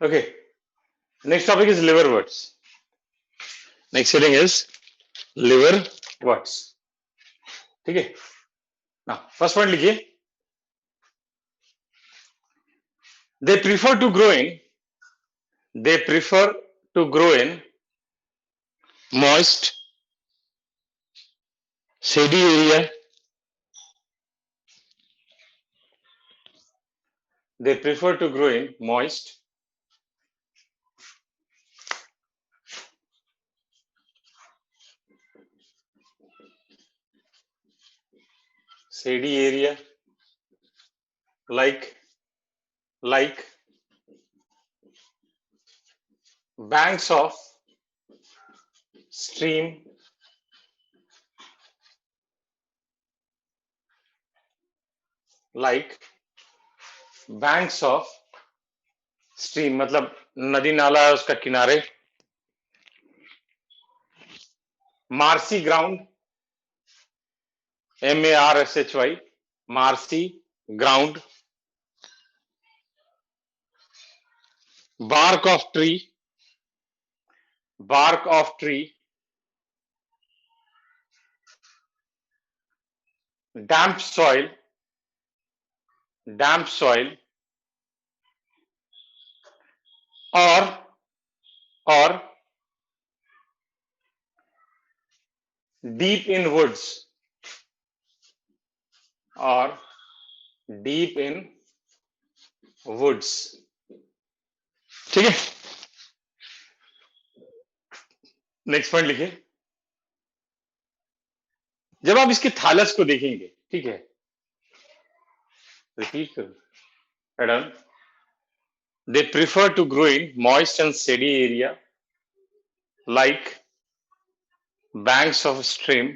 Okay. Next topic is liverworts. Next heading is liverworts. ठीक है ना. फर्स्ट पॉइंट लिखिए. They prefer to grow in moist, shady area. They prefer to grow in moist, shady area like banks of stream, like banks of stream मतलब नदी नाला है उसका किनारे. Marshy ground, MARSHY, marshy ground. bark of tree, damp soil, or deep in woods, ठीक है. Next point लिखिए. जब आप इसके थालस को देखेंगे, ठीक है, रिपीट करो. They prefer to grow in moist and shady area like banks of a stream,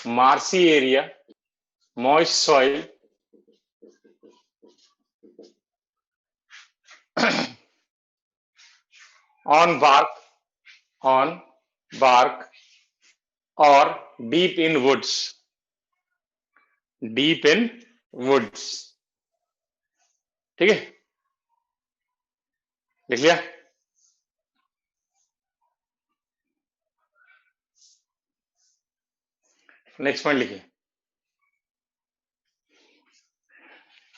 marshy area, moist soil, on bark or deep in woods. ठीक है, लिख लिया. नेक्स्ट पॉइंट लिखिए.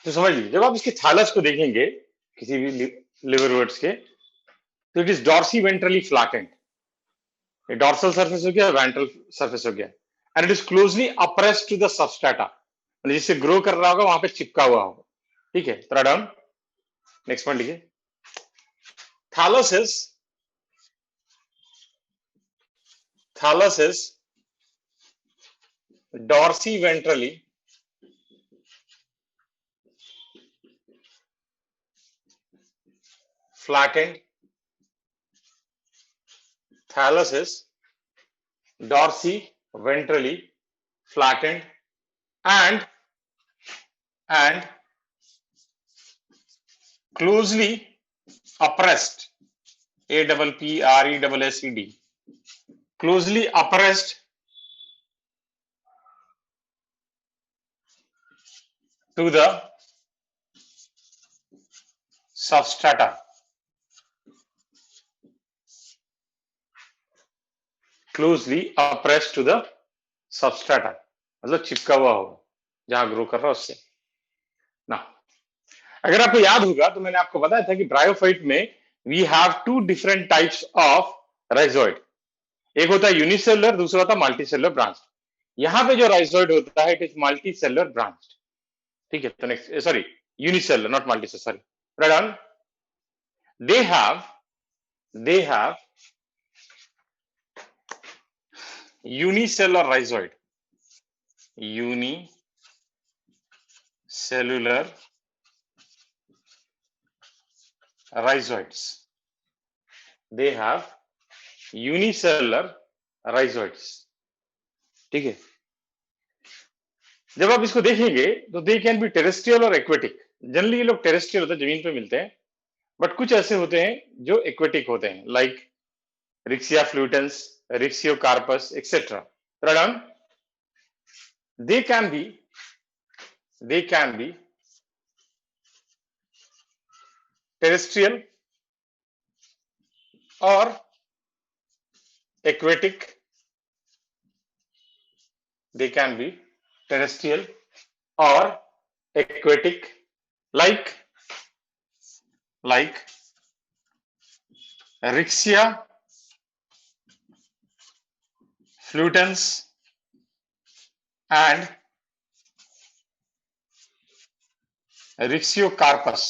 तो समझ लीजिए, जब आप इसके थालस को देखेंगे किसी भी लिवरवर्ट्स के, तो it is dorsiventrally flattened. ये डॉर्सल सरफेस हो गया, वेंट्रल सरफेस हो गया, and it is closely appressed to the substrata. जिससे ग्रो कर रहा होगा वहां पे चिपका हुआ होगा. ठीक है, थोड़ा डाउन. नेक्स्ट पॉइंट लिखिए. Thallus is dorsiventrally flattened. Thallus is dorsiventrally flattened and closely oppressed. APPRESSED. Closely oppressed to the substrata. Closely oppressed to the substrata. मतलब चिपका हुआ होगा जहां ग्रो कर रहा है उससे ना. अगर आपको याद होगा तो मैंने आपको बताया था कि ब्रायोफाइट में we have two different types of rhizoid. एक होता है यूनिसेलुलर, दूसरा होता है मल्टीसेलुलर ब्रांच. यहां पे जो राइजोइड होता है इट इज मल्टीसेलुलर ब्रांच. ठीक है, तो next, sorry, unicellular not multicellular, sorry. Right on. They have unicellular rhizoid. Unicellular rhizoids. They have unicellular rhizoids. ठीक है. जब आप इसको देखेंगे तो दे कैन बी टेरेस्ट्रियल और एक्वेटिक. जनरली ये लोग टेरेस्ट्रियल होते हैं, जमीन पे मिलते हैं, बट कुछ ऐसे होते हैं जो एक्वेटिक होते हैं, like Riccia fluitans, Rixiocarpus, etc. Right on. They can be terrestrial or aquatic. They can be terrestrial or aquatic, like Rixia fluitans and Rixiocarpus.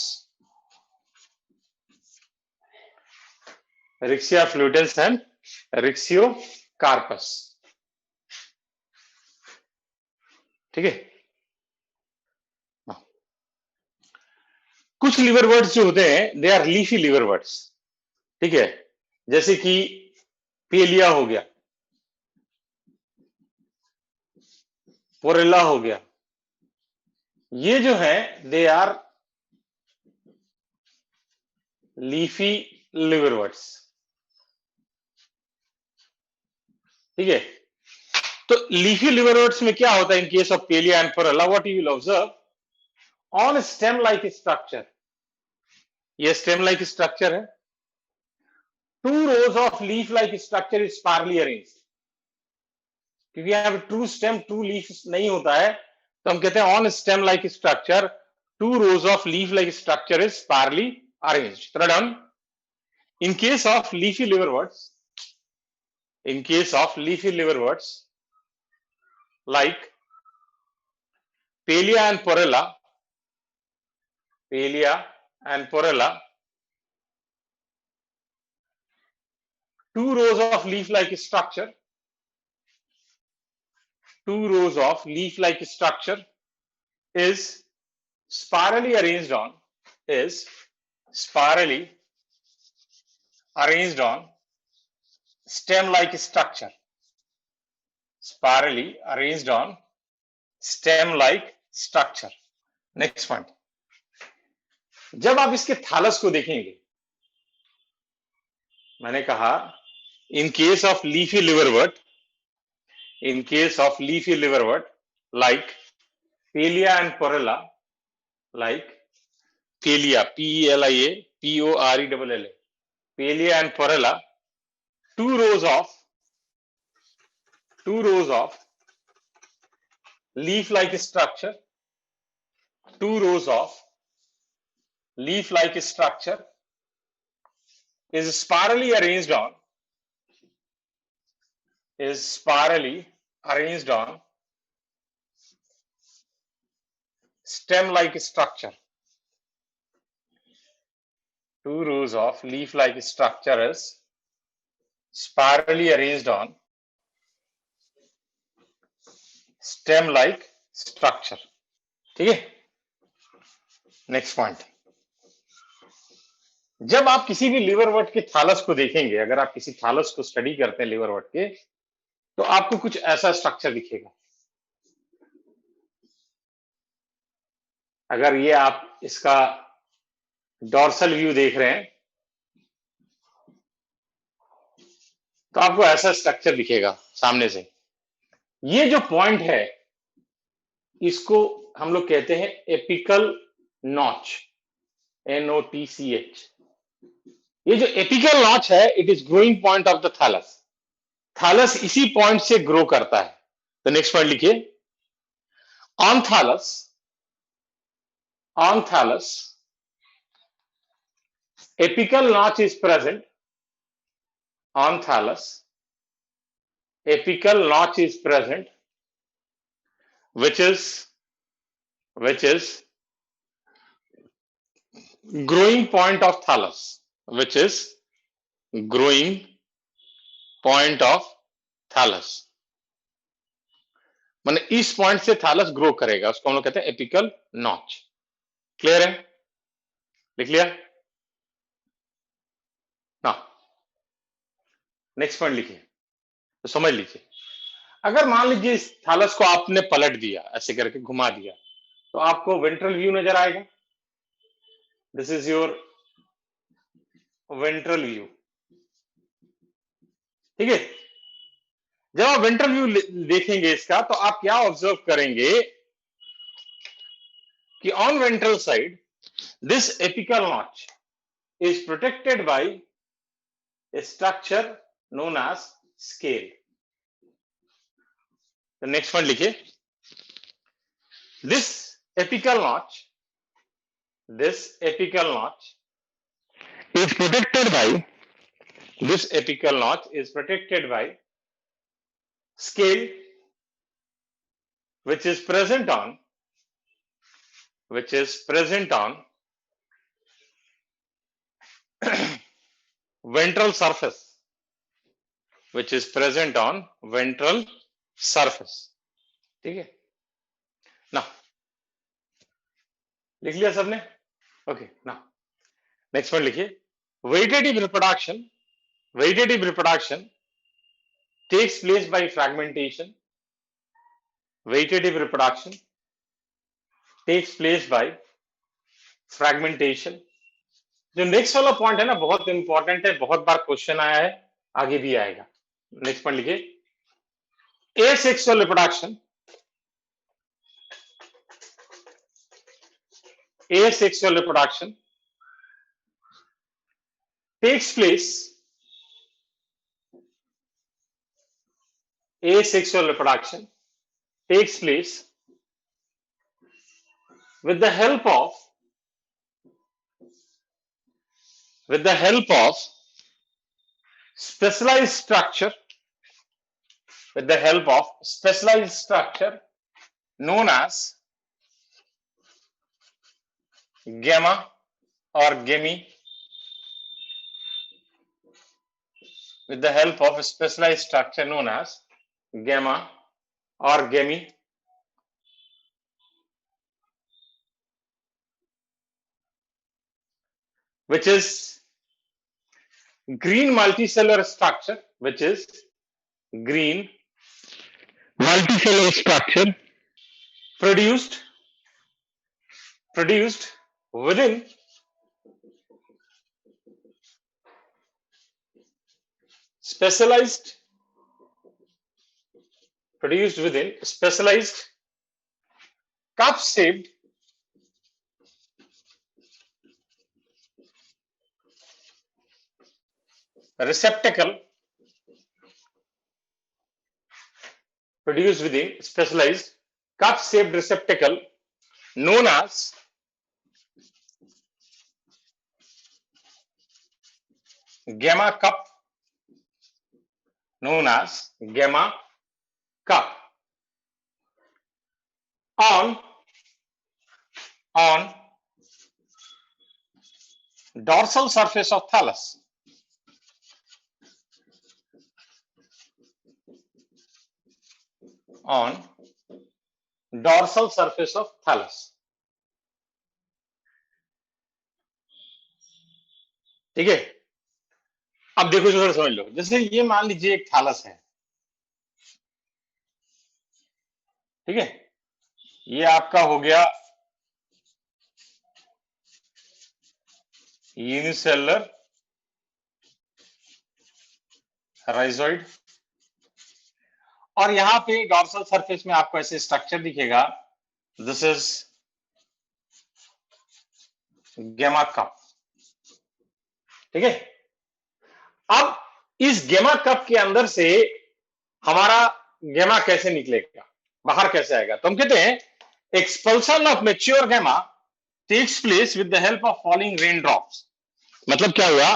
Rixia fluitans and Rixiocarpus. ठीक है। कुछ लिवर वर्ड्स जो होते हैं they are leafy liverworts, ठीक है, जैसे कि पेलिया हो गया, पोरेला हो गया, ये जो है they are leafy liverworts, ठीक है। तो लीफी लिवर वर्ड्स में क्या होता है in case of Pellia and Porella, what you will observe on stem like structure, ये स्टेम लाइक स्ट्रक्चर है, 2 rows of leaf like structure is sparely arranged, क्योंकि यहां पे ट्रू स्टेम ट्रू लीफ नहीं होता है तो हम कहते हैं on stem like structure 2 rows of leaf like structure is sparely arranged. Third down, in case of leafy liverworts, like Pelia and Porella, 2 rows of leaf-like structure, 2 rows of leaf-like structure is spirally arranged on stem-like structure. Spirally arranged on stem-like structure. Next point. जब आप इसके थालस को देखेंगे, मैंने कहा in case of leafy liverwort, like Pelia and Porella, Pelia, P-E-L-I-A, P-O-R-E-L-L-A, Pelia and Porella, 2 rows of leaf-like structure, 2 rows of leaf-like structure is spirally arranged on stem-like structure. 2 rows of leaf-like structure is spirally arranged on stem-like structure. ठीक है। Next point, जब आप किसी भी liverwort के थालस को देखेंगे, अगर आप किसी थालस को स्टडी करते हैं लिवरवर्ट के, तो आपको कुछ ऐसा स्ट्रक्चर दिखेगा। अगर ये आप इसका डॉर्सल व्यू देख रहे हैं तो आपको ऐसा स्ट्रक्चर दिखेगा सामने से। ये जो पॉइंट है इसको हम लोग कहते हैं एपिकल नॉच, NOTCH। ये जो एपिकल नॉच है it is growing point of the thallus, thallus इसी पॉइंट से ग्रो करता है। तो नेक्स्ट पॉइंट लिखिए, on thallus apical notch is present, on thallus apical notch is present, which is growing point of thallus, माने इस point से thallus grow करेगा, उसको हम लोग कहते हैं एपिकल नॉच। क्लियर है? लिख लिया ना? नेक्स्ट पॉइंट लिखिए, तो समझ लीजिए, अगर मान लीजिए इस थैलस को आपने पलट दिया, ऐसे करके घुमा दिया, तो आपको वेंट्रल व्यू नजर आएगा। This is your ventral view, ठीक है। जब आप वेंट्रल व्यू देखेंगे इसका, तो आप क्या ऑब्जर्व करेंगे कि on ventral side this apical notch is protected by a structure known as scale. The next one लिखिए. This apical notch is protected by scale which is present on ventral surface, ठीक है ना. लिख लिया सबने? Okay ना. Next one लिखिए. Vegetative reproduction takes place by fragmentation. जो नेक्स्ट वाला पॉइंट है ना, बहुत इंपॉर्टेंट है, बहुत बार क्वेश्चन आया है, आगे भी आएगा. नेक्स्ट पॉइंट लिखिए. Asexual reproduction takes place with the help of specialized structure known as gamma or gemi. With the help of a specialized structure known as gamma or gemi, which is green multicellular structure, produced within specialized cup-shaped receptacle known as gamma cup, on dorsal surface of thallus. ठीक है. अब देखो जरा समझ लो. जैसे ये मान लीजिए एक थालस है, ठीक है. ये आपका हो गया यूनिसेलुलर राइजोइड, और यहां पे डॉर्सल सरफेस में आपको ऐसे स्ट्रक्चर दिखेगा. This is gemma cup. ठीक है. अब इस गैमा कप के अंदर से हमारा गैमा कैसे निकलेगा, बाहर कैसे आएगा? तो हम कहते हैं expulsion of mature gemma takes place with the help of falling rain drops. मतलब क्या हुआ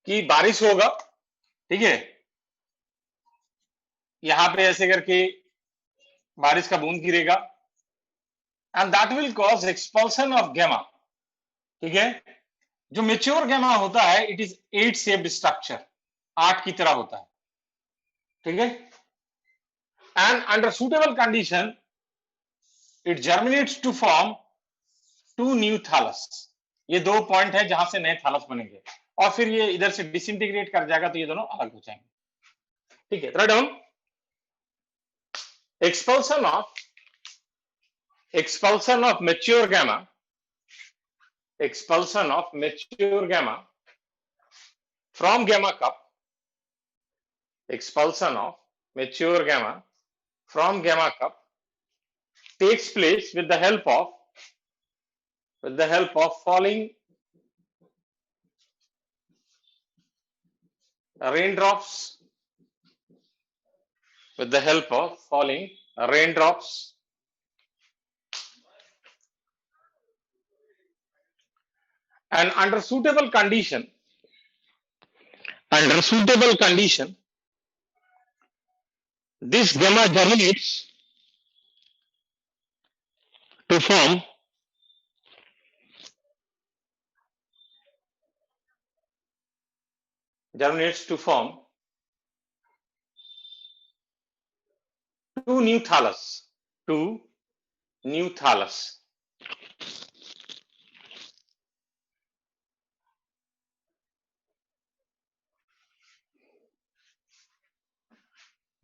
कि बारिश होगा, ठीक है, यहां पे ऐसे करके बारिश का बूंद गिरेगा, and that will cause expulsion of gemma. ठीक है. जो मेच्योर गैमा होता है इट इज 8 शेप्ड स्ट्रक्चर, 8 की तरह होता है. ठीक है. And under suitable condition it germinates to form 2 new thallus. ये 2 पॉइंट है जहां से नए थैलस बनेंगे, और फिर ये इधर से डिसइंटीग्रेट कर जाएगा तो ये दोनों अलग हो जाएंगे. ठीक है. Write down. expulsion of mature gamma from gamma cup, takes place with the help of falling raindrops, with the help of falling raindrops. And under suitable condition, this gamma germinates to form two new thallus.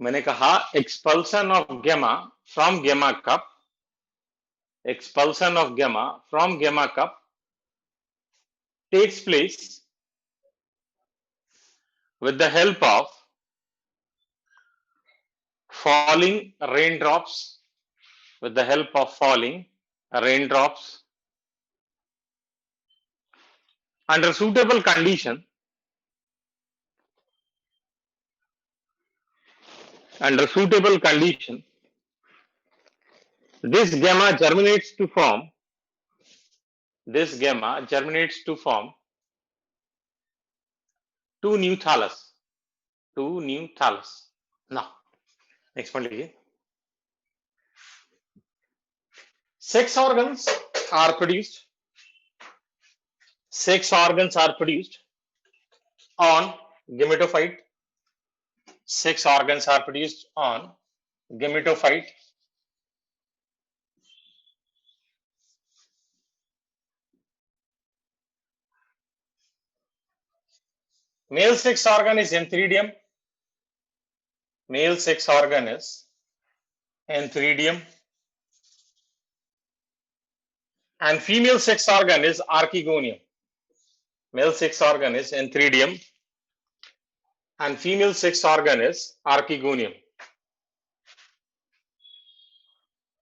मैंने कहा expulsion of gamma from gamma cup takes place with the help of falling raindrops, under suitable condition. This gamma germinates to form two new thallus. Now, next one लीजिए. Sex organs are produced on gametophyte. Male sex organ is antheridium. And female sex organ is archegonium. Male sex organ is antheridium and female sex organ is archegonium.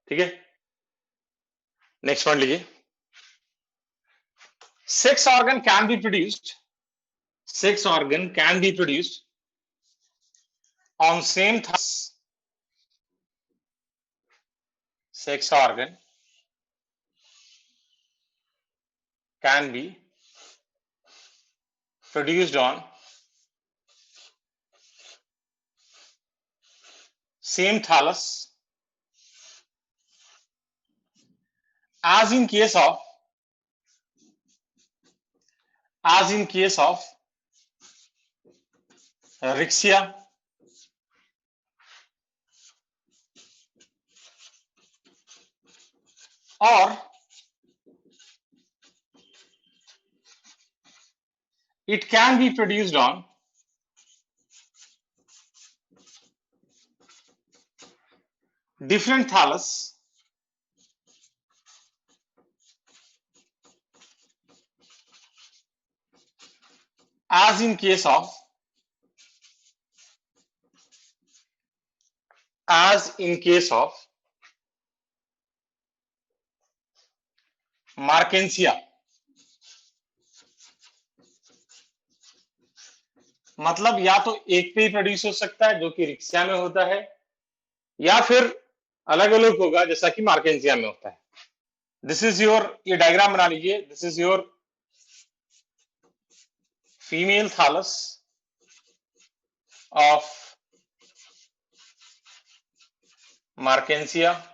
ठीक है, next one लीजिए. Sex organ can be produced on same thallus. Sex organ can be produced on same thallus as in case of Rixia, or it can be produced on different thallus as in case of Markensia. मतलब या तो एक पे ही produce हो सकता है जो कि रिक्सिया में होता है, या फिर अलग अलग होगा जैसा कि मार्केंसिया में होता है. दिस इज योर, ये डायग्राम बना लीजिए. This is your female thallus of Marchantia.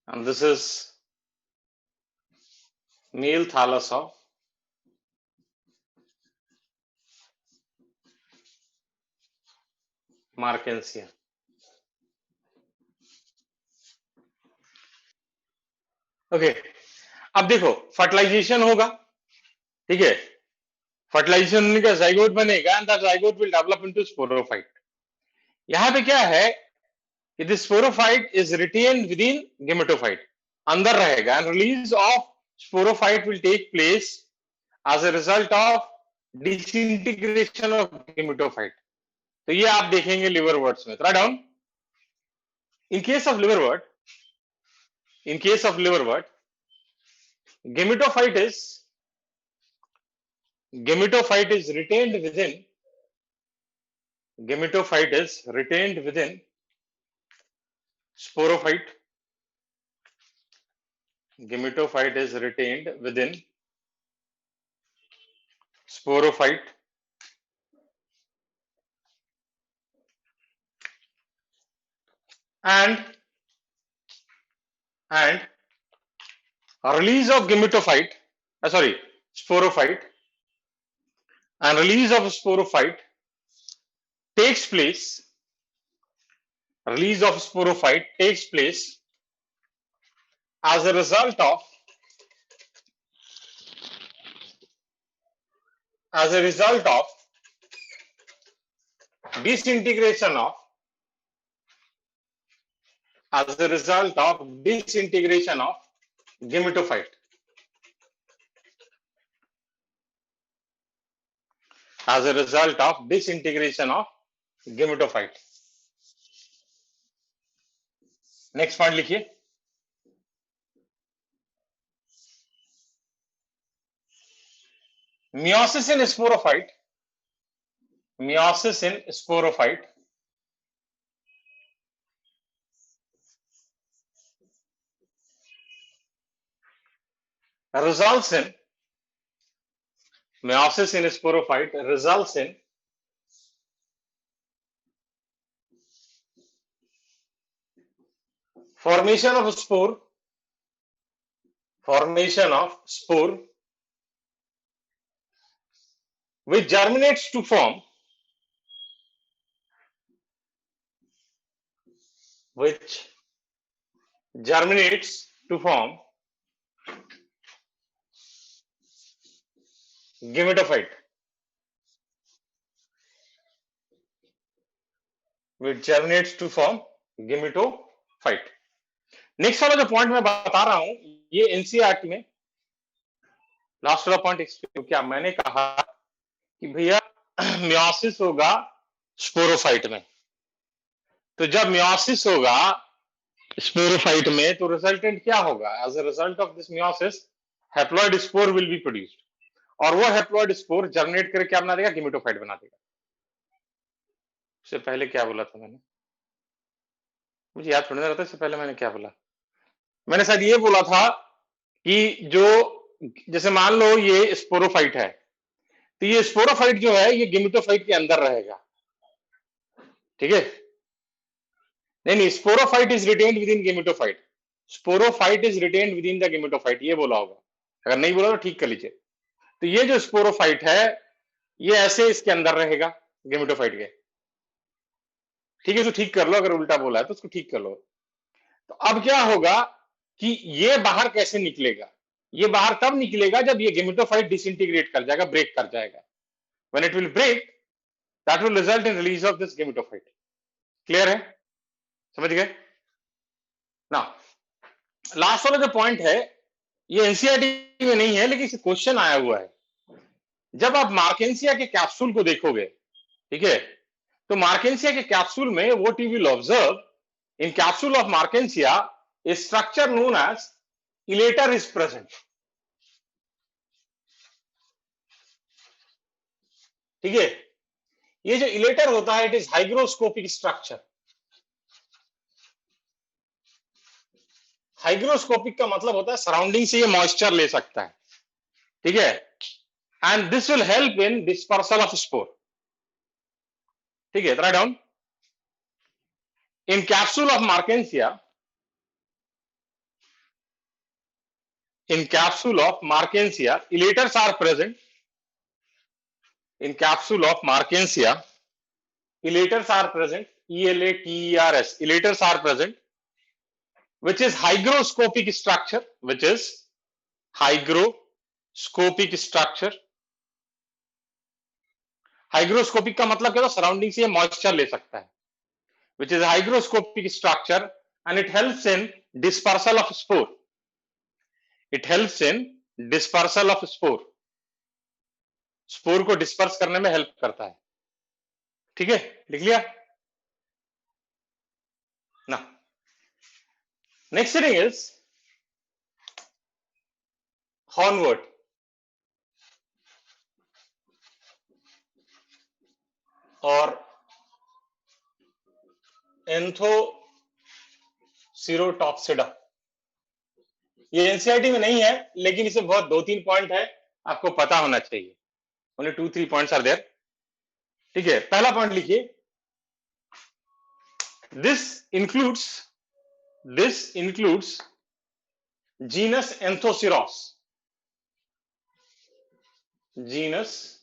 And this is male thallus of Markensia. Okay, अब देखो फर्टिलाइजेशन होगा, ठीक है. फर्टिलाइजेशन होने का जाइगोट बनेगा and that zygote will develop into sporophyte. यहां पे क्या है कि this sporophyte is retained within gametophyte, अंदर रहेगा, and release of sporophyte will take place as a result of disintegration of gametophyte. तो ये आप देखेंगे लिवरवर्ट्स में। Right down, in case of liverwort, in case of liverwort, gametophyte is retained within, gametophyte is retained within sporophyte, gametophyte is retained within sporophyte, and release of gametophyte, sporophyte, and release of sporophyte takes place, release of sporophyte takes place as a result of disintegration of gametophyte, as a result of disintegration of gametophyte। Next point लिखिए, meiosis in sporophyte, meiosis in sporophyte results in, meiosis in sporophyte results in formation of spore, which germinates to form, gametophyte, gametophyte। Next वाला जो point मैं बता रहा हूं ये NCERT में last वाला पॉइंट, क्या मैंने कहा कि भैया मियोसिस होगा स्पोरोफाइट में, तो जब मियोसिस होगा स्पोरोफाइट में तो रिजल्टेंट क्या होगा, as a result of this meiosis haploid spore will be produced, और वो हैप्लॉइड स्पोर जर्मिनेट करके क्या बना देगा, गेमेटोफाइट बना देगा। उससे पहले क्या बोला था मैंने, मुझे याद थोड़ी ना रहता इससे पहले मैंने क्या बोला। मैंने शायद ये बोला था कि जो जैसे मान लो ये स्पोरोफाइट है, तो ये स्पोरोफाइट जो है ये गेमेटोफाइट के अंदर रहेगा, ठीक है। नहीं, sporophyte is retained within gametophyte, sporophyte is retained with in the gametophyte, ये बोला होगा, अगर नहीं बोला तो ठीक कर लीजिए। तो ये जो स्पोरोफाइट है ये ऐसे इसके अंदर रहेगा गेमेटोफाइट के, ठीक है। तो ठीक कर लो, अगर उल्टा बोला है तो उसको ठीक कर लो। तो अब क्या होगा कि ये बाहर कैसे निकलेगा, ये बाहर तब निकलेगा जब ये गेमेटोफाइट डिसइंटीग्रेट कर जाएगा, ब्रेक कर जाएगा। When it will break that will result in release of this gametophyte. Clear है, समझ गए ना। लास्ट वाला जो पॉइंट है ये एनसीईआरटी में नहीं है लेकिन इसे क्वेश्चन आया हुआ है। जब आप मार्केंसिया के कैप्सूल को देखोगे, ठीक है, तो मार्केंसिया के कैप्सूल में what you will observe in capsule of मार्केंसिया a structure known as elater is present, ठीक है। ये जो इलेटर होता है it is hygroscopic structure. Hygroscopic का मतलब होता है सराउंडिंग से ये मॉइस्चर ले सकता है, ठीक है, and this will help in dispersal of spore, ठीक है। Right down, in capsule of मार्केंसिया, in capsule of markensia elaters are present, in capsule of markensia elaters are present, elaters, elaters are present, which is hygroscopic structure, which is hygroscopic structure, hygroscopic का मतलब क्या होता है? Surrounding से moisture ले सकता है, which is a hygroscopic structure, and it helps in dispersal of spore. It helps in dispersal of spore. Spore को डिस्पर्स करने में हेल्प करता है। ठीक है, लिख लिया ना। Next heading is hornwort. और एंथोसिरोटॉक्सिडा, ये एनसीईआरटी में नहीं है, लेकिन इसमें बहुत 2-3 पॉइंट है, आपको पता होना चाहिए। Only 2-3 points are there. ठीक है, पहला पॉइंट लिखिए, this includes genus Anthoceros. Genus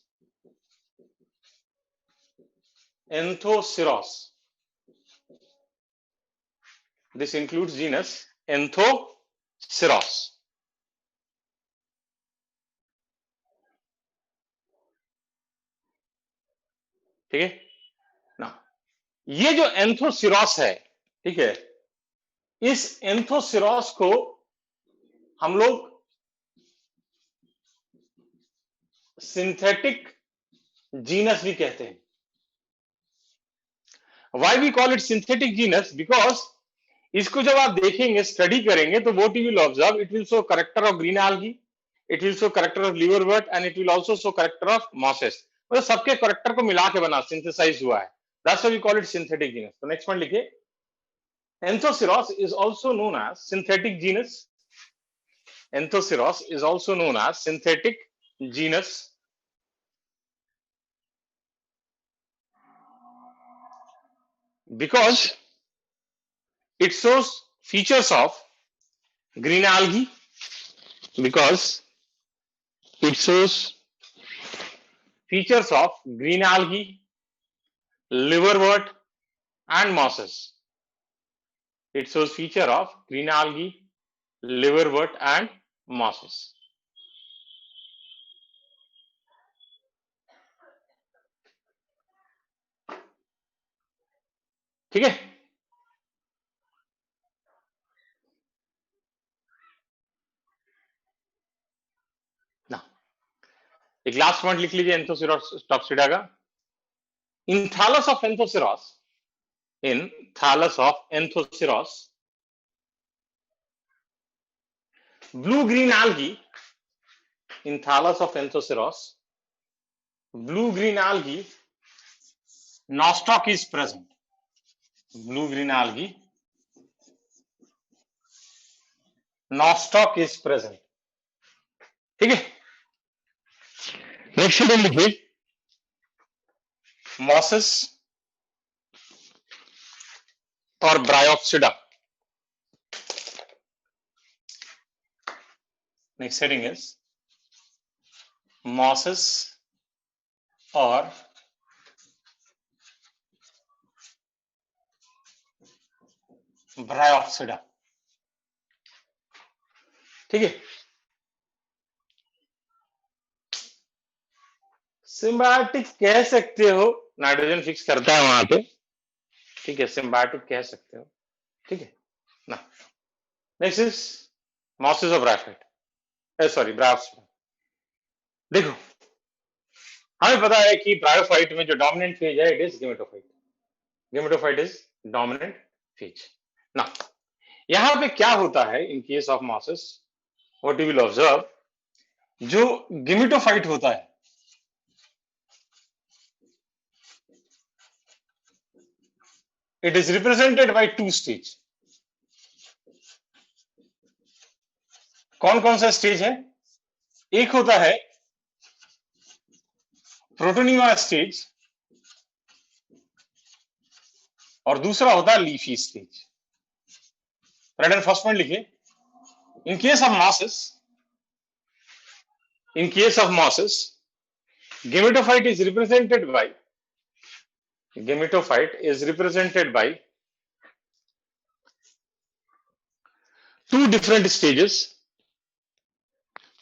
Anthoceros, this includes genus Anthoceros. ठीक है ना, ये जो एंथोसिरोस है, ठीक है, इस एंथोसिरोस को हम लोग सिंथेटिक जीनस भी कहते हैं। Why we call it synthetic genus? Because इसको जब आप देखेंगे, स्टडी करेंगे, तो what you will observe, it will show character of green algae, it will show character of liverwort, and it will also show character of mosses। मतलब सबके character को मिला के बना, सिंथेसाइज हुआ है। That's why we call it synthetic genus। तो next point लिखिए, Anthoceros is also known as synthetic genus। Anthoceros is also known as synthetic genus because it shows features of green algae, because it shows features of green algae, liverwort, and mosses। It shows feature of green algae, liverwort, and mosses। ठीक है, ना एक last point लिख लीजिए Anthocerotopsida का। In thallus of Anthoceros, in thallus of Anthoceros, blue-green algae, in thallus of Anthoceros, blue-green algae, nostoc is present. Blue-green algae, nostoc is present। ठीक है, next heading लिखिए, मॉसेस और Bryopsida. Next heading is mosses और Bryopsida. ठीक है, symbiotic कह सकते हो, नाइट्रोजन फिक्स करता है वहां पे। ठीक है, सिम्बायोटिक कह सकते हो। ठीक है ना, नेक्स्ट इज मॉसेस और ब्रायोफाइट, सॉरी ब्रायोप्सिडा। देखो, हमें पता है कि ब्रायोफाइट में जो डोमिनेंट फेज है, it is gametophyte. Gametophyte is dominant phase ना। यहां पे क्या होता है in case of mosses, what you will observe, जो गेमेटोफाइट होता है, it is represented by 2 stage. कौन कौन सा स्टेज है? एक होता है प्रोटोनिमा स्टेज और दूसरा होता है leafy stage. Right, and first point लिखिए, in case of mosses gametophyte is represented by two different stages।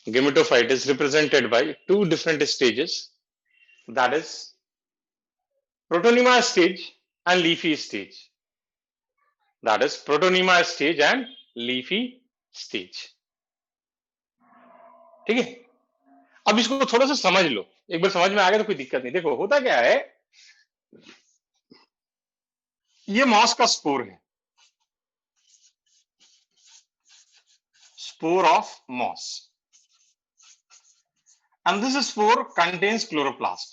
Gametophyte is represented by 2 different stages, that is protonema stage and leafy stage. That is protonema stage and leafy stage. ठीक है, अब इसको थोड़ा सा समझ लो, एक बार समझ में आ गया तो कोई दिक्कत नहीं। देखो होता क्या है, ये मॉस का स्पोर है, spore of moss, and this spore contains chloroplast.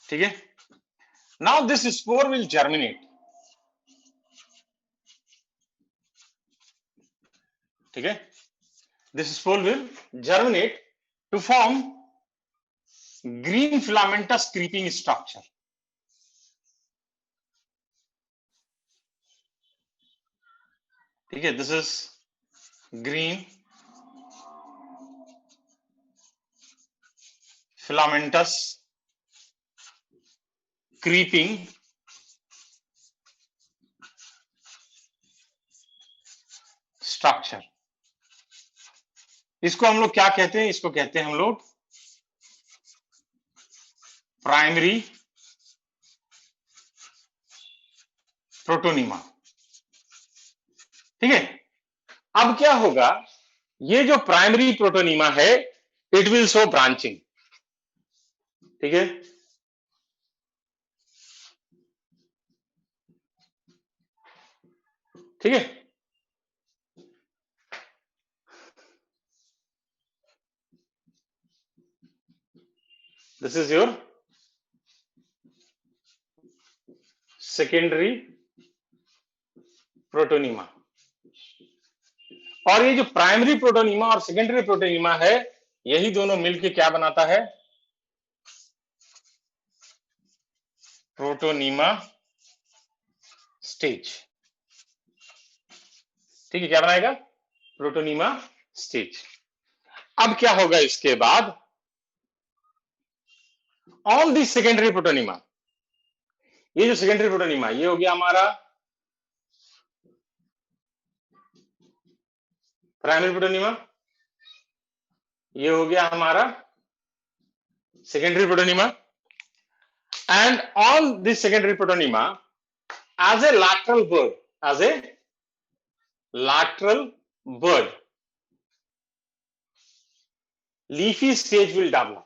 ठीक है, now this spore will germinate. ठीक है, this spore will germinate to form green filamentous creeping structure. ठीक है, this is green filamentous creeping structure. इसको हम लोग क्या कहते हैं, इसको कहते हैं हम लोग प्राइमरी प्रोटोनिमा। ठीक है, अब क्या होगा, ये जो प्राइमरी प्रोटोनिमा है इट विल शो ब्रांचिंग। ठीक है, ठीक है, this is your secondary protonema. और ये जो प्राइमरी प्रोटोनिमा और सेकेंडरी प्रोटोनिमा है, यही दोनों मिलकर क्या बनाता है, प्रोटोनिमा स्टेज। ठीक है, क्या बनाएगा, प्रोटोनिमा स्टेज। अब क्या होगा इसके बाद, ऑन दिस सेकेंडरी प्रोटोनिमा, ये जो सेकेंडरी प्रोटोनिमा ये हो गया हमारा प्राइमरी प्रोटोनिमा, ये हो गया हमारा secondary protonema, and on this secondary protonema as a lateral bud, leafy stage will develop.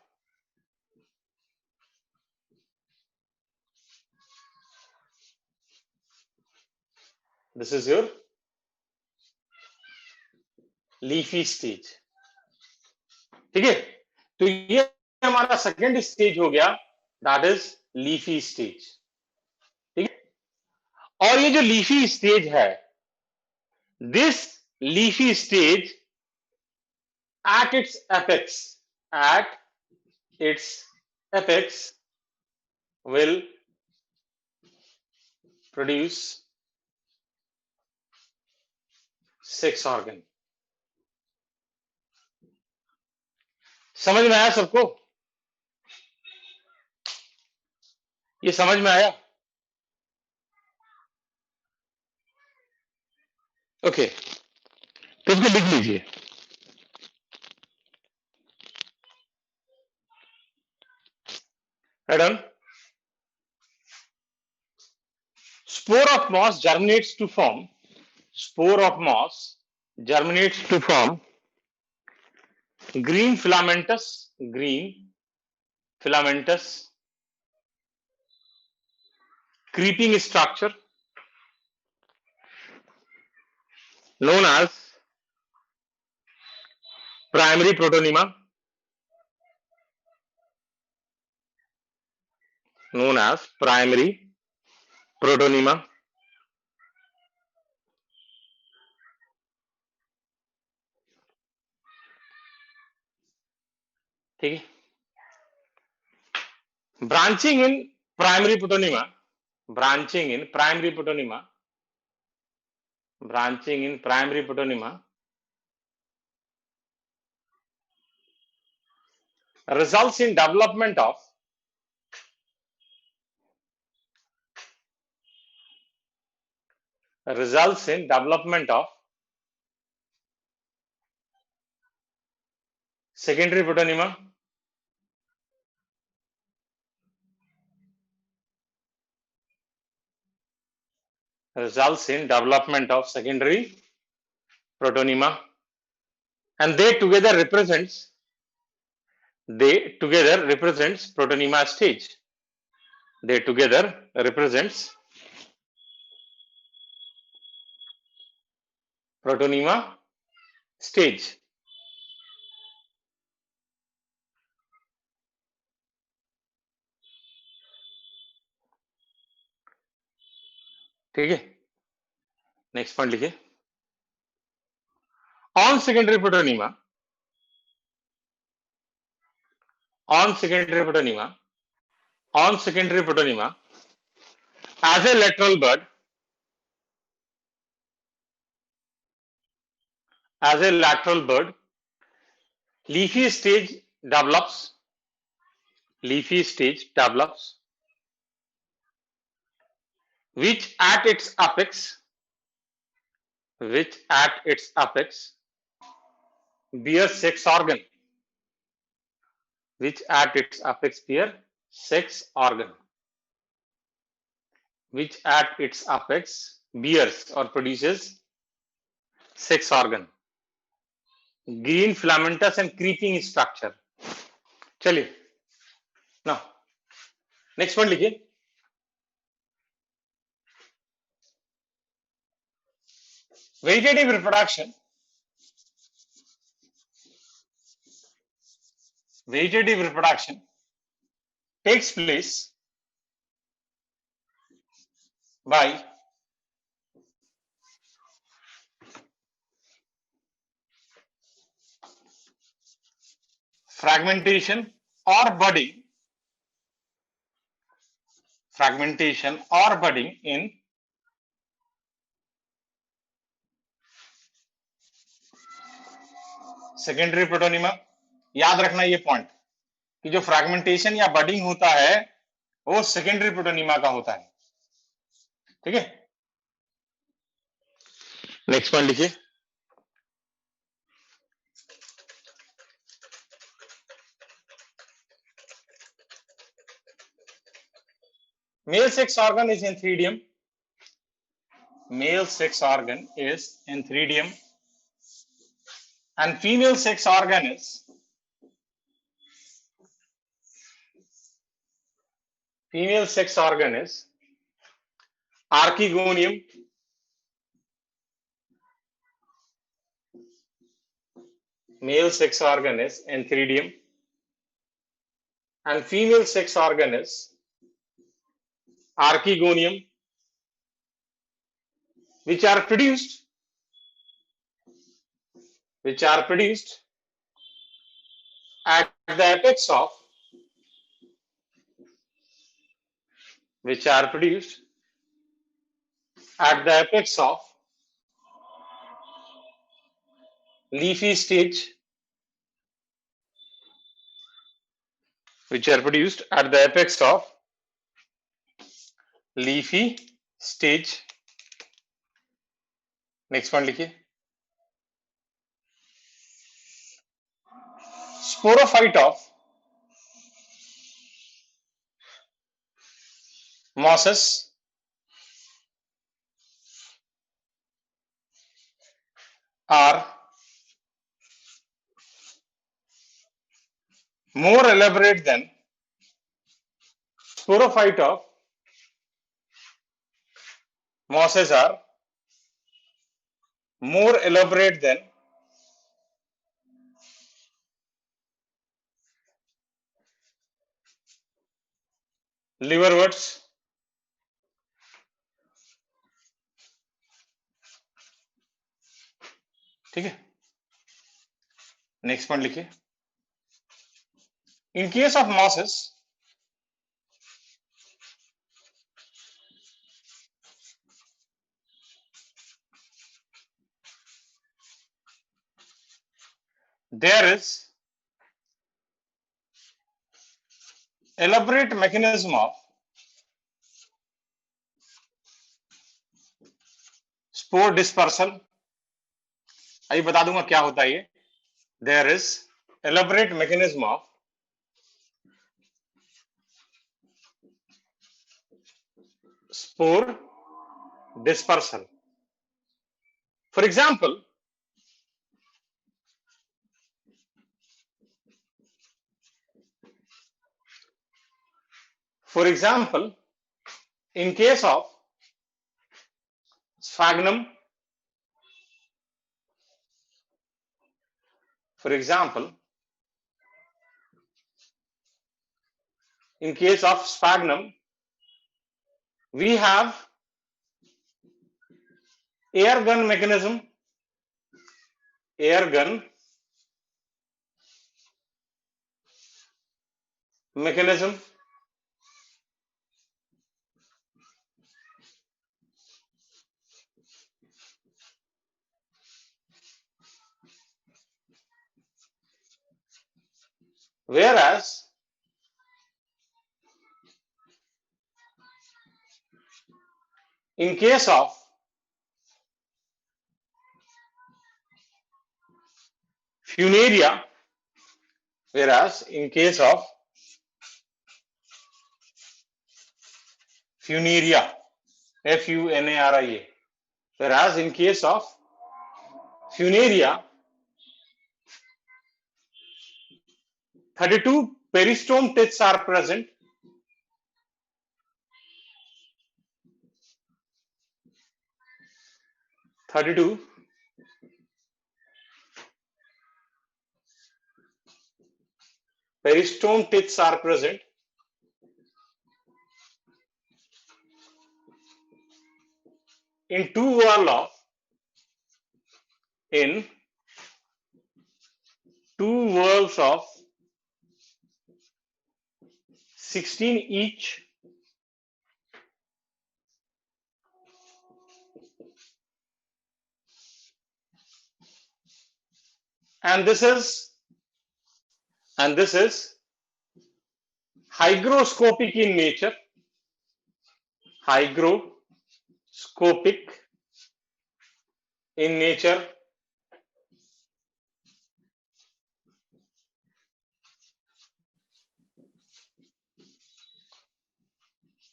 This is your leafy stage. ठीक है, तो ये हमारा सेकेंड स्टेज हो गया, दैट इज लीफी स्टेज। ठीक है, और ये जो लीफी स्टेज है, this leafy stage at its apex will produce sex organ. समझ में आया सबको, ये समझ में आया? ओके, तो इसको लिख लीजिए। Right on. Spore of moss germinates to form, spore of moss germinates to form green filamentous creeping structure known as primary protonema, ठीक है, branching in primary protonema results in development of secondary protonema results in development of secondary protonema, and they together represents protonema stage. They together represents protonema stage. ठीक है, next point लिखिए. On secondary protonema, as a lateral bud, leafy stage develops, which at its apex bears sex organ, which at its apex bears or produces sex organ. Green filamentous and creeping structure. चलिए, now next one लिखिए. Vegetative reproduction takes place by fragmentation or budding in secondary protonema. याद रखना ये point कि जो fragmentation या budding होता है वो सेकेंडरी प्रोटोनिमा का होता है. ठीक है, नेक्स्ट पॉइंट लिखिए. Male sex organ is antheridium. And female sex organ is archegonium. Male sex organ is antheridium and female sex organ is archegonium, which are produced at the apex of leafy stage, next point लिखिए. Sporophyte of mosses are more elaborate than liverworts. ठीक है, next point लिखिए. In case of mosses, there is elaborate mechanism of spore dispersal. अभी बता दूंगा क्या होता है ये. There is elaborate mechanism of spore dispersal. For example, in case of sphagnum, we have air gun mechanism, whereas in case of funaria, Funaria, whereas in case of funaria, 32 peristome tests are present. In two whorls of 16 each, and this is hygroscopic in nature,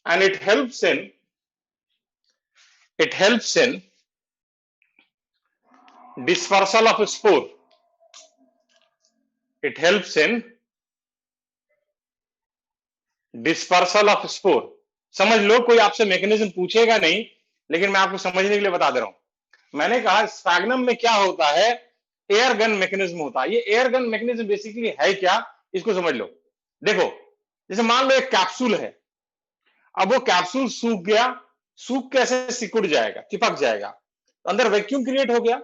and it helps in dispersal of spore. समझ लो, कोई आपसे mechanism पूछेगा नहीं, लेकिन मैं आपको समझने के लिए बता दे रहा हूं। मैंने कहा स्फैग्नम में क्या होता है, एयर गन मैकेनिज्म होता है। ये एयर गन मैकेनिज्म बेसिकली है क्या, इसको समझ लो। देखो, जैसे मान लो एक कैप्सूल है, अब वो कैप्सूल सूख गया, सूख कैसे सिकुड़ जाएगा, चिपक जाएगा, तो अंदर वैक्यूम क्रिएट हो गया,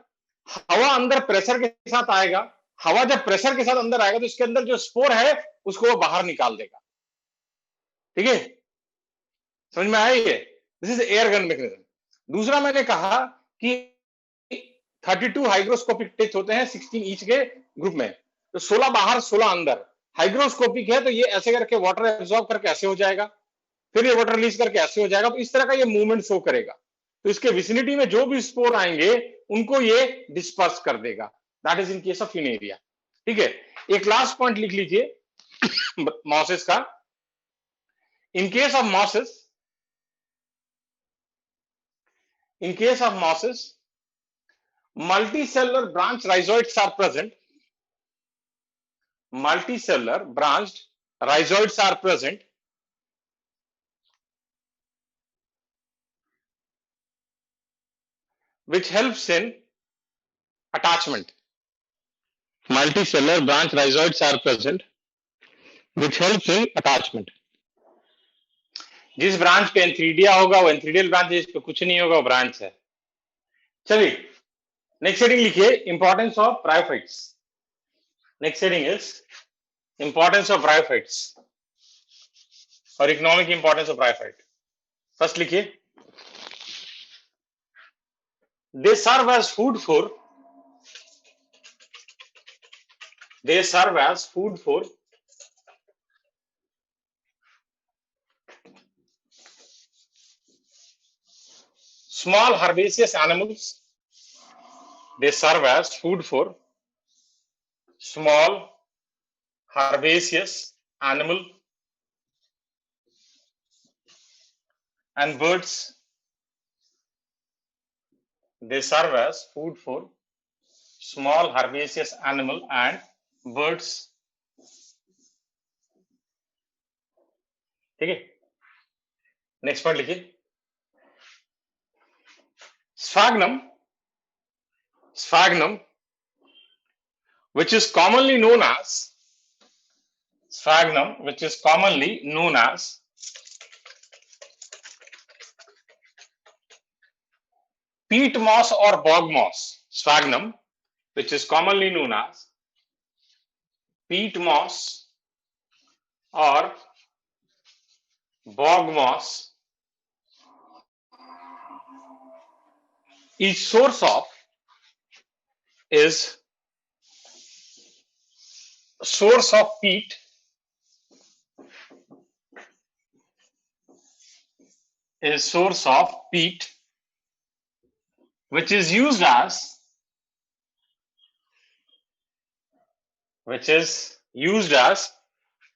हवा अंदर प्रेशर के साथ आएगा, हवा जब प्रेशर के साथ अंदर आएगा तो इसके अंदर जो स्पोर है उसको वो बाहर निकाल देगा। ठीक है, समझ में आया ये? This is air gun mechanism. दूसरा मैंने कहा कि 32 हाइग्रोस्कोपिक टेस्ट होते हैं 16 ईच के ग्रुप में, तो 16 बाहर 16 अंदर। हाइग्रोस्कोपिक है तो ये ऐसे करके वाटर एब्जॉर्ब करके ऐसे हो जाएगा, फिर ये वाटर रिलीज करके ऐसे हो जाएगा, तो इस तरह का ये मूवमेंट शो करेगा। तो इसके विसिनिटी में जो भी स्पोर आएंगे उनको ये डिस्पर्स कर देगा। That is in case of Funaria. ठीक है, एक लास्ट पॉइंट लिख लीजिए मॉसेस का। इन case of mosses, multicellular branch rhizoids are present. Which helps in attachment. Multicellular branch rhizoids are present, which helps in attachment. जिस branch पे antheridia होगा वो एंथ्रीडियल ब्रांच है, जिस पे कुछ नहीं होगा वो ब्रांच है। चलिए नेक्स्ट हेडिंग लिखिए, importance of bryophytes. Next heading is importance of bryophytes और economic importance of bryophyte. First लिखिए, they serve as food for small herbaceous animals. They serve as food for small herbaceous animal and birds. They serve as food for small herbaceous animal and birds. ठीक है, next point लिखिए. Sphagnum, sphagnum, which is commonly known as sphagnum, which is commonly known as peat moss or bog moss. Sphagnum, which is commonly known as peat moss or bog moss, is source of peat is source of peat, which is used as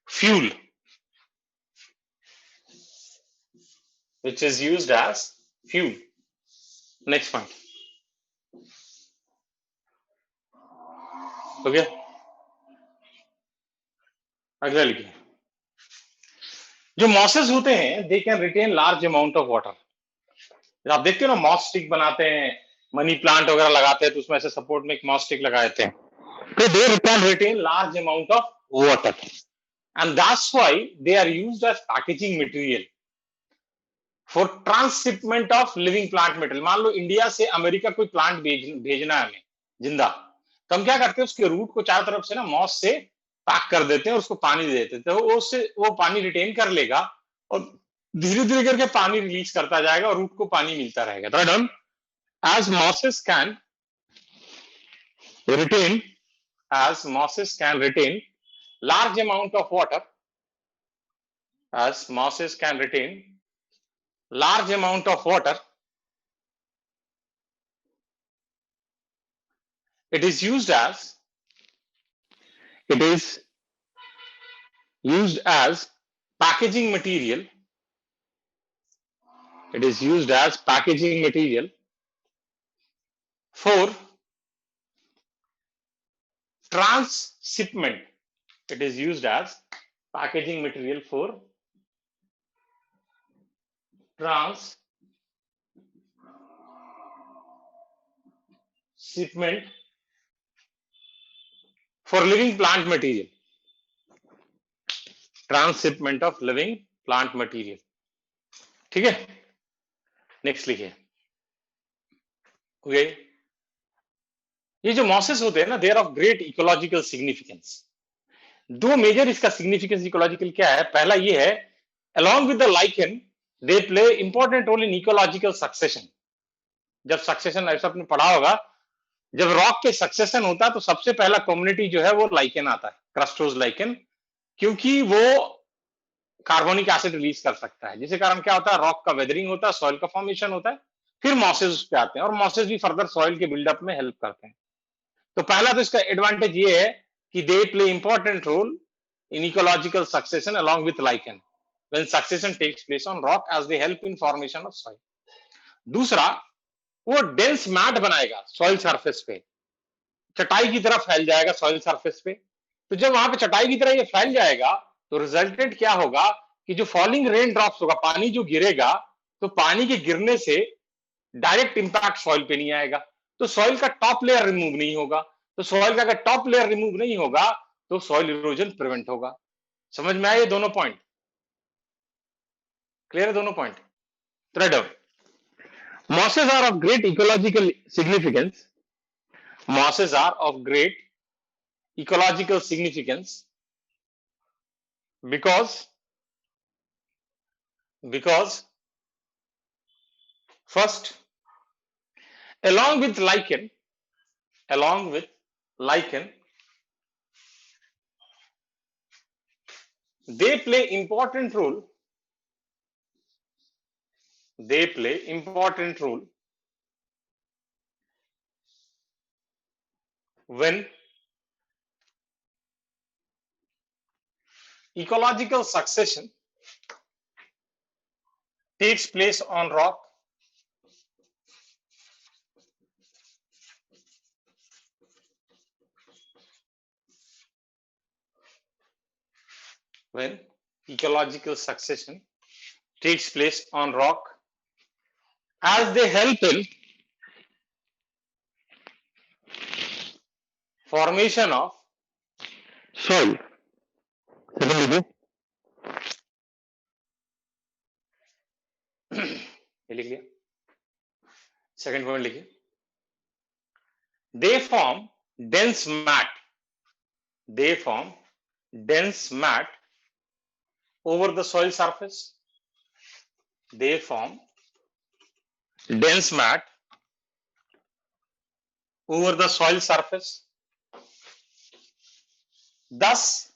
fuel, which is used as fuel. Next point. Okay, अगला लिखिए. जो mosses होते हैं they can retain large amount of water. आप देखते हो ना, moss stick बनाते हैं, मनी प्लांट वगैरह लगाते हैं तो उसमें ऐसे सपोर्ट में एक मॉस स्टिक लगा देते हैं, तो they can retain large amount of water and that's why they are used as packaging material for transhipment of living plant material. मान लो इंडिया से अमेरिका कोई प्लांट भेजना है हमें जिंदा, तो हम क्या करते हैं, उसके रूट को चारों तरफ से ना मॉस से पैक कर देते हैं और उसको पानी दे देते हैं, तो उससे वो पानी रिटेन कर लेगा और धीरे धीरे करके पानी रिलीज करता जाएगा और रूट को पानी मिलता रहेगा. तो as mosses can retain large amount of water, as mosses can retain large amount of water, it is used as packaging material. It is used as packaging material for transshipment. It is used as packaging material for transshipment for living plant material. Transshipment of living plant material. ठीक है, next लिखिए. Okay, ये जो mosses होते हैं ना, they are of great ecological significance. दो major इसका सिग्निफिकेंस इकोलॉजिकल क्या है. पहला ये है, along with the lichen they play important role in ecological succession. जब सक्सेशन ऐसा आपने पढ़ा होगा, जब रॉक के सक्सेशन होता है तो सबसे पहला कम्युनिटी जो है वो लाइकेन आता है, क्रस्टोज लाइकेन, क्योंकि वो कार्बोनिक एसिड रिलीज कर सकता है, जिसके कारण क्या होता है, रॉक का वेदरिंग होता है, सॉइल का फॉर्मेशन होता है, फिर मॉसेस उस पे आते हैं और मॉसेस भी फर्दर सॉइल के बिल्डअप में हेल्प करते हैं. तो पहला तो इसका एडवांटेज ये है कि they play important role in ecological succession along with lichen when succession takes place on rock as they help in formation of soil. दूसरा, वो डेंस मैट बनाएगा सॉइल सरफेस पे, चटाई की तरह फैल जाएगा सॉइल सरफेस पे. तो जब वहां पे चटाई की तरह ये फैल जाएगा तो रिजल्टेंट क्या होगा कि जो फॉलिंग रेन ड्रॉप्स होगा, पानी जो गिरेगा, तो पानी के गिरने से डायरेक्ट इंपैक्ट सॉइल पे नहीं आएगा, तो सॉइल का टॉप लेयर रिमूव नहीं होगा. तो सॉइल का अगर टॉप लेयर रिमूव नहीं होगा तो सॉइल इरोजन प्रिवेंट होगा. समझ में आए ये दोनों पॉइंट? क्लियर है दोनों point? Thread of mosses are of great ecological significance. Mosses are of great ecological significance because first, along with lichen, they play important role when ecological succession takes place on rock when ecological succession takes place on rock as they help in formation of soil. Second ये लिख लिया. Second point लिखिए. They form dense mat. They form dense mat over the soil surface. They form dense mat over the soil surface. Thus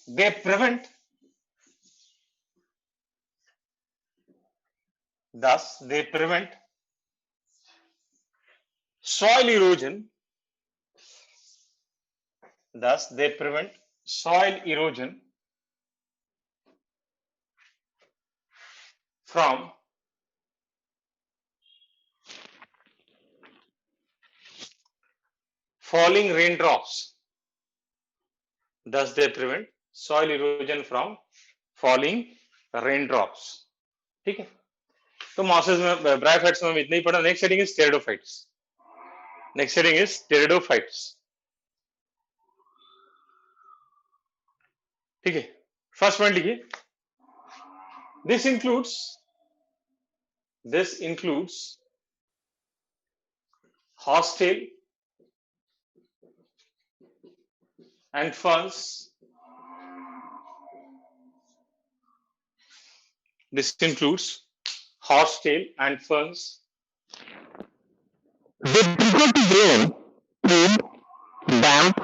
they prevent soil erosion. Thus they prevent soil erosion from falling raindrops. Thus they prevent soil erosion from falling raindrops. ठीक है. तो mosses में bryophytes में हम इतना ही पढ़ा. Next heading is pteridophytes. Next heading is pteridophytes. ठीक है. फर्स्ट पॉइंट लिखिए. This includes horsetail and ferns. This includes horsetail and ferns. They prefer to grow in cool, damp.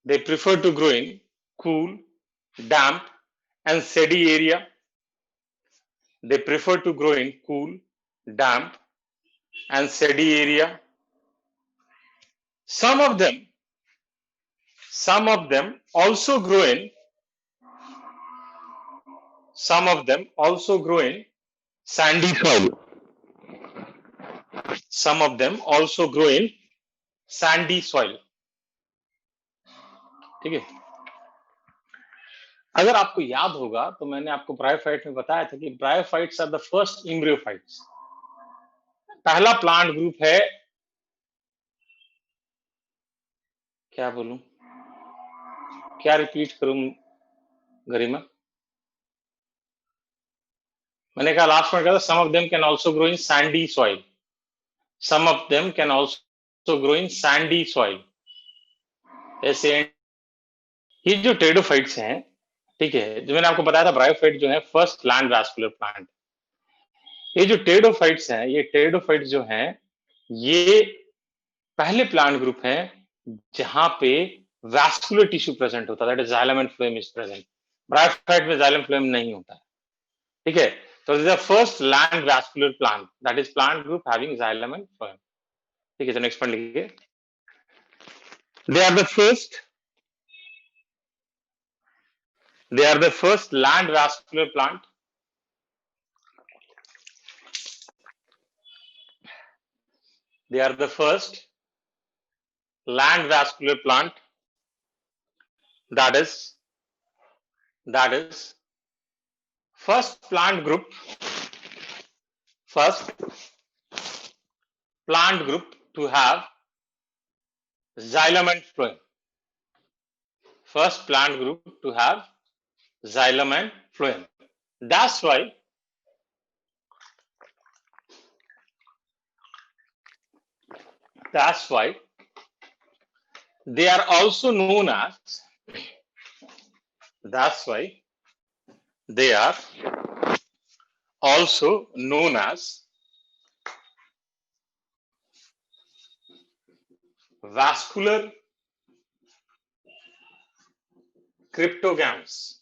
They prefer to grow in cool, damp, and shady area. They prefer to grow in cool, damp, and shady area. Some of them also grow in sandy soil. Some of them also grow in sandy soil. ठीक है. अगर आपको याद होगा तो मैंने आपको bryophyte में बताया था कि bryophytes are the first embryophytes. पहला प्लांट ग्रुप है. क्या बोलूं, क्या रिपीट करूं गरिमा? मैंने कहा लास्ट में कहा some of them can also grow in sandy soil. Some of them can also grow in sandy soil. ऐसे ये जो टेरिडोफाइट्स हैं, ठीक है, जो मैंने आपको बताया था ब्रायोफाइट जो है फर्स्ट लैंड वैस्कुलर प्लांट. ये जो टेरिडोफाइट्स हैं, ये टेरिडोफाइट्स जो हैं ये पहले प्लांट ग्रुप हैं जहां पे वैस्कुलर टिश्यू प्रेजेंट होता है. That is xylem and phloem is present. Bryophyte में जाइलम फ्लोएम नहीं होता है. ठीक है. So this is the first land vascular plant, that is plant group having xylem and phloem. ठीक है. तो नेक्स्ट पॉइंट लिखिए. They are the first land vascular plant. They are the first land vascular plant. That is first plant group to have xylem and phloem. First plant group to have xylem and phloem. That's why they are also known as vascular cryptogams.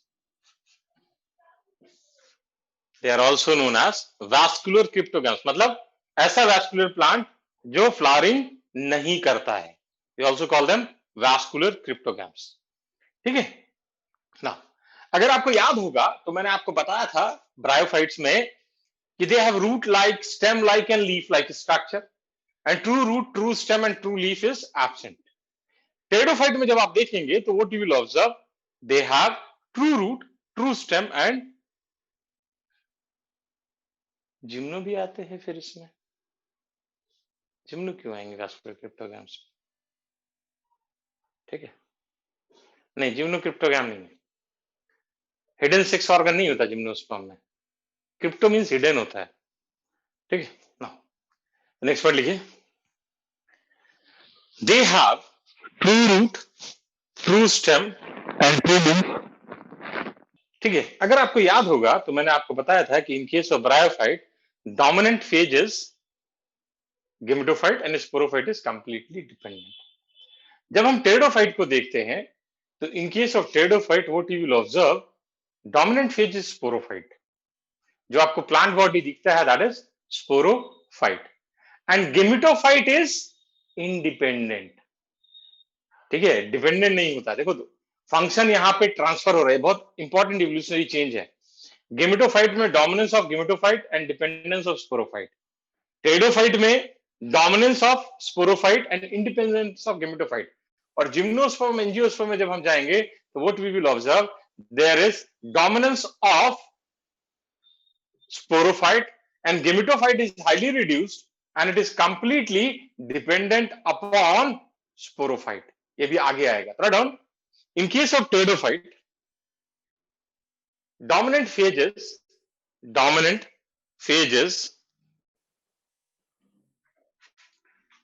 They are also known as vascular cryptogams. मतलब ऐसा vascular plant जो flowering नहीं करता है, we also call them vascular cryptogams. ठीक है ना। अगर आपको याद होगा तो मैंने आपको बताया था ब्रायोफाइट्स में कि they have root like, stem like and leaf like structure, and true root, true stem and true leaf is absent. Pteridophyte में जब आप देखेंगे तो what you will observe, they have true root, true stem and gymno भी आते हैं। फिर इसमें जिम्नो क्यों आएंगे वैस्कुलर क्रिप्टोग्राम्स? ठीक है, नहीं जिम्नो क्रिप्टोग्राम नहीं है। हिडन सेक्स ऑर्गन नहीं होता जिम्नोस्पर्म में। क्रिप्टो मींस हिडन होता है। ठीक है ना। नेक्स्ट वर्ड लिखिए, they have true root, true stem and true leaf. ठीक है, अगर आपको याद होगा तो मैंने आपको बताया था कि इन case of bryophyte, dominant phase is gametophyte and sporophyte is completely dependent. जब हम टेरिडोफाइट को देखते हैं तो इन case of pteridophyte what you will observe, dominant phase is sporophyte. जो आपको प्लांट बॉडी दिखता है that is sporophyte, and gametophyte is independent. ठीक है, डिपेंडेंट नहीं होता। देखो तो फंक्शन यहाँ पे ट्रांसफर हो रहा है, बहुत इंपॉर्टेंट इवोल्यूशनरी चेंज है। गेमेटोफाइट में dominance of gametophyte and dependence of sporophyte. Pteridophyte में dominance of sporophyte and independence of gametophyte. और जिम्नोस्पर्म, एंजियोस्पर्म में जब हम जाएंगे तो what we will observe, there is dominance of sporophyte and gametophyte is highly reduced and it is completely dependent upon sporophyte. ये भी आगे आएगा। थोड़ा down. In case of pteridophyte, dominant phages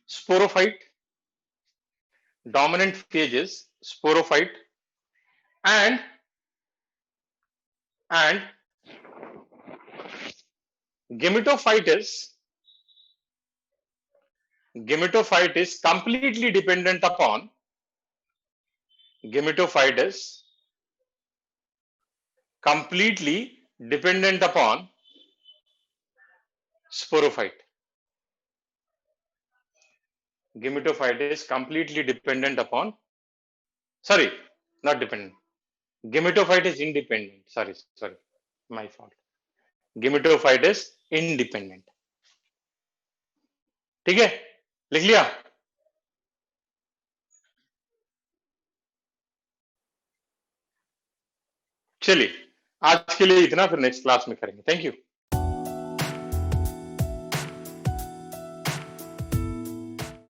sporophyte, dominant phages sporophyte, and gametophyte is completely dependent upon sporophyte. Gametophyte is completely dependent upon, sorry, not dependent. Gametophyte is independent. Sorry, my fault. Gametophyte is independent. ठीक है, लिख लिया? चलिए, आज के लिए इतना, फिर नेक्स्ट क्लास में करेंगे। Thank you.